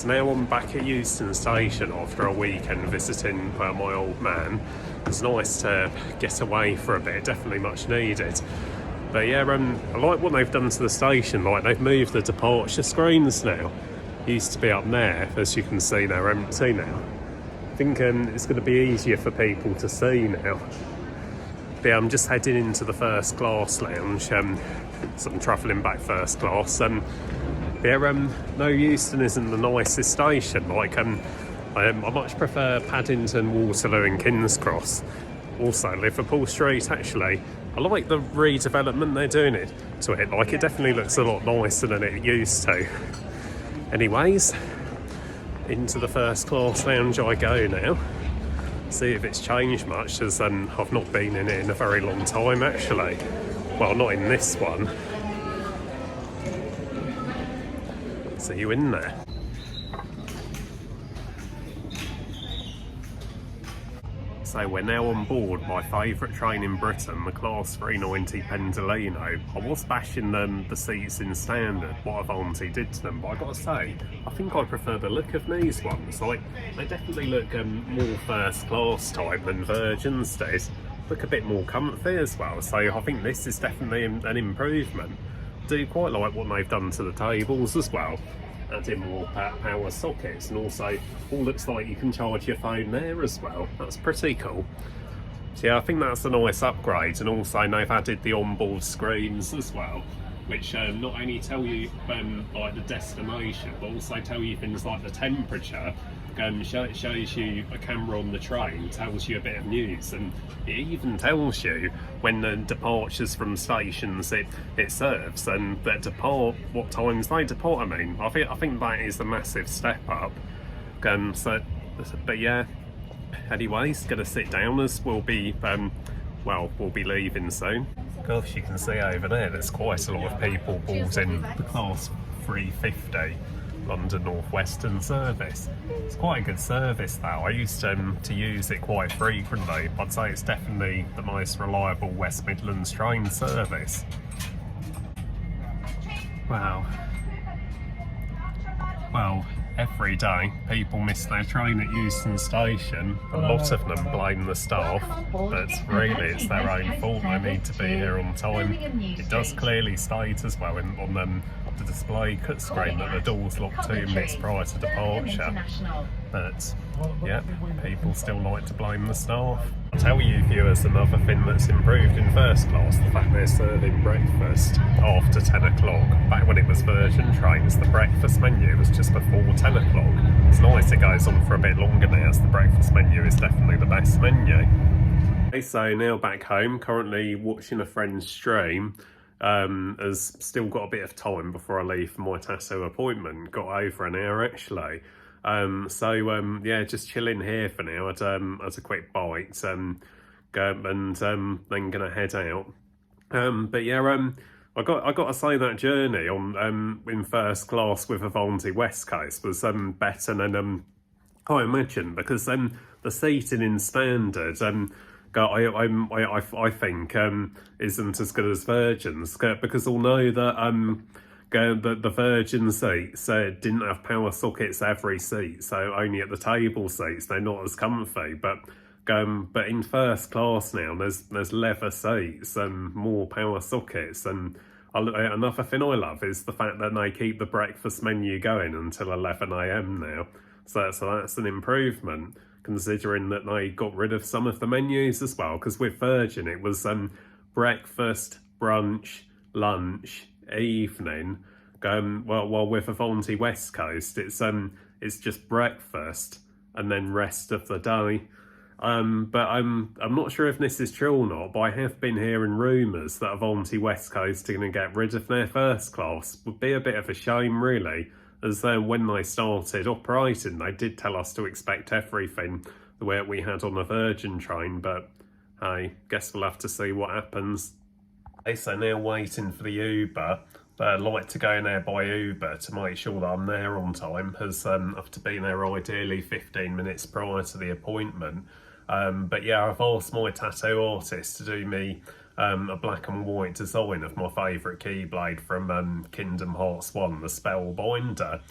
So now I'm back at Euston Station after a weekend visiting my old man. It's nice to get away for a bit, definitely much needed. But yeah, I like what they've done to the station. Like, they've moved the departure screens now. Used to be up there, as you can see, they're empty now. I think it's going to be easier for people to see now. But yeah, I'm just heading into the first class lounge, so I'm travelling back first class. No, Euston isn't the nicest station. Like, I much prefer Paddington, Waterloo and King's Cross. Also Liverpool Street, actually. I like the redevelopment they're doing it to it. Like, it definitely looks a lot nicer than it used to. Anyways, into the first class lounge I go now. See if it's changed much, as I've not been in it in a very long time, actually. Well, not in this one. See you in there. So we're now on board my favourite train in Britain, the Class 390 Pendolino. I was bashing the seats in standard, what Avanti did to them, but I gotta say, I think I prefer the look of these ones. Like, they definitely look more first class type than Virgins did. Look a bit more comfy as well, so I think this is definitely an improvement. Do quite like what they've done to the tables as well. Adding more power sockets, and also all looks like you can charge your phone there as well. That's pretty cool. So yeah, I think that's a nice upgrade, and also they've added the onboard screens as well, which not only tell you like the destination, but also tell you things like the temperature. It shows you a camera on the train, tells you a bit of news, and it even tells you when the departures from stations it serves, and that depart, what times they depart. I think that is a massive step up. But yeah, anyways, gonna sit down as we'll be we'll be leaving soon. Gosh, you can see over there there's quite a lot of people boarding the Class 350 London North Western service. It's quite a good service though. I used to use it quite frequently. I'd say it's definitely the most reliable West Midlands train service. Wow. Well, every day people miss their train at Euston Station. A lot of them blame the staff, but really it's their own fault. They need to be here on time. It does clearly state as well on the display cut screen that the doors lock 2 minutes prior to departure. But yeah, people still like to blame the staff. I'll tell you viewers another thing that's improved in first class, the fact they're serving breakfast after 10 o'clock. Back when it was Virgin trains, the breakfast menu was just before 10 o'clock. It's nice it goes on for a bit longer now, as the breakfast menu is definitely the best menu. Okay, so now back home, currently watching a friend's stream. Has still got a bit of time before I leave for my tattoo appointment. Got over an hour actually. Yeah, just chilling here for now. I'd a quick bite and then gonna head out. But yeah, I got to say that journey on in first class with Avanti West Coast was better than I imagined, because the seating in standard I think isn't as good as Virgin's, because although the Virgin seats didn't have power sockets every seat, so only at the table seats they're not as comfy. But in first class now there's leather seats and more power sockets, and another thing I love is the fact that they keep the breakfast menu going until 11 AM now. So that's an improvement, considering that they got rid of some of the menus as well, because with Virgin it was breakfast, brunch, lunch, evening. While with Avanti West Coast it's just breakfast and then rest of the day. But I'm not sure if this is true or not, but I have been hearing rumours that Avanti West Coast are going to get rid of their first class. Would be a bit of a shame really, as when they started operating they did tell us to expect everything the way we had on a Virgin train, but hey, guess we'll have to see what happens. Okay, so now waiting for the Uber, but I'd like to go in there by Uber to make sure that I'm there on time, as I have to be there ideally 15 minutes prior to the appointment. But yeah, I've asked my tattoo artist to do me a black and white design of my favourite Keyblade from Kingdom Hearts 1, the Spellbinder.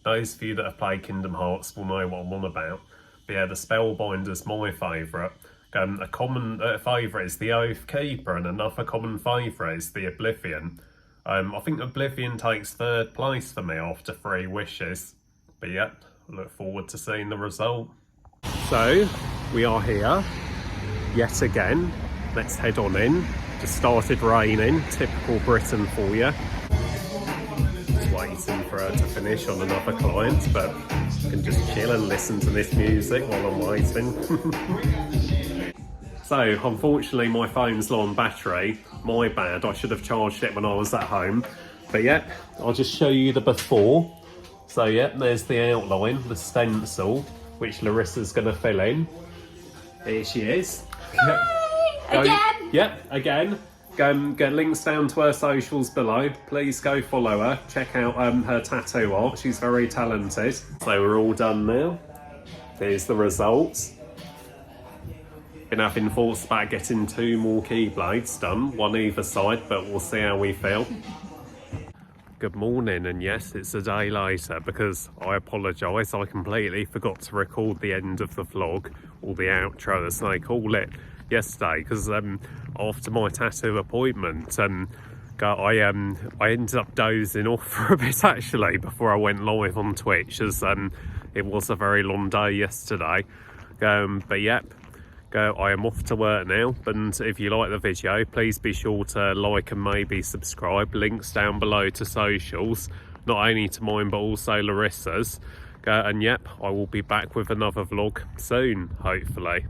those of you that have played Kingdom Hearts will know what I'm on about. But yeah, the Spellbinder's my favourite. A common favourite is the Oath Keeper, and another common favourite is the Oblivion. I think Oblivion takes 3rd place for me after 3 wishes. But yeah, I look forward to seeing the result. So, we are here, yet again. Let's head on in. Just started raining, typical Britain for you. Just waiting for her to finish on another client, but I can just chill and listen to this music while I'm waiting. So, unfortunately my phone's low on battery. My bad, I should have charged it when I was at home. But yeah, I'll just show you the before. So yeah, there's the outline, the stencil, which Larissa's going to fill in. Here she is. Again! Yep, again. Get links down to her socials below. Please go follow her. Check out her tattoo art. She's very talented. So we're all done now. Here's the results. Been having thoughts about getting 2 more keyblades done, one either side, but we'll see how we feel. Good morning, and yes, it's a day later because I apologise, I completely forgot to record the end of the vlog, or the outro as they call it, yesterday, because after my tattoo appointment, I ended up dozing off for a bit actually before I went live on Twitch, as it was a very long day yesterday. But yep. I am off to work now, and if you like the video, please be sure to like and maybe subscribe. Links down below to socials, not only to mine but also Larissa's. And yep, I will be back with another vlog soon, hopefully.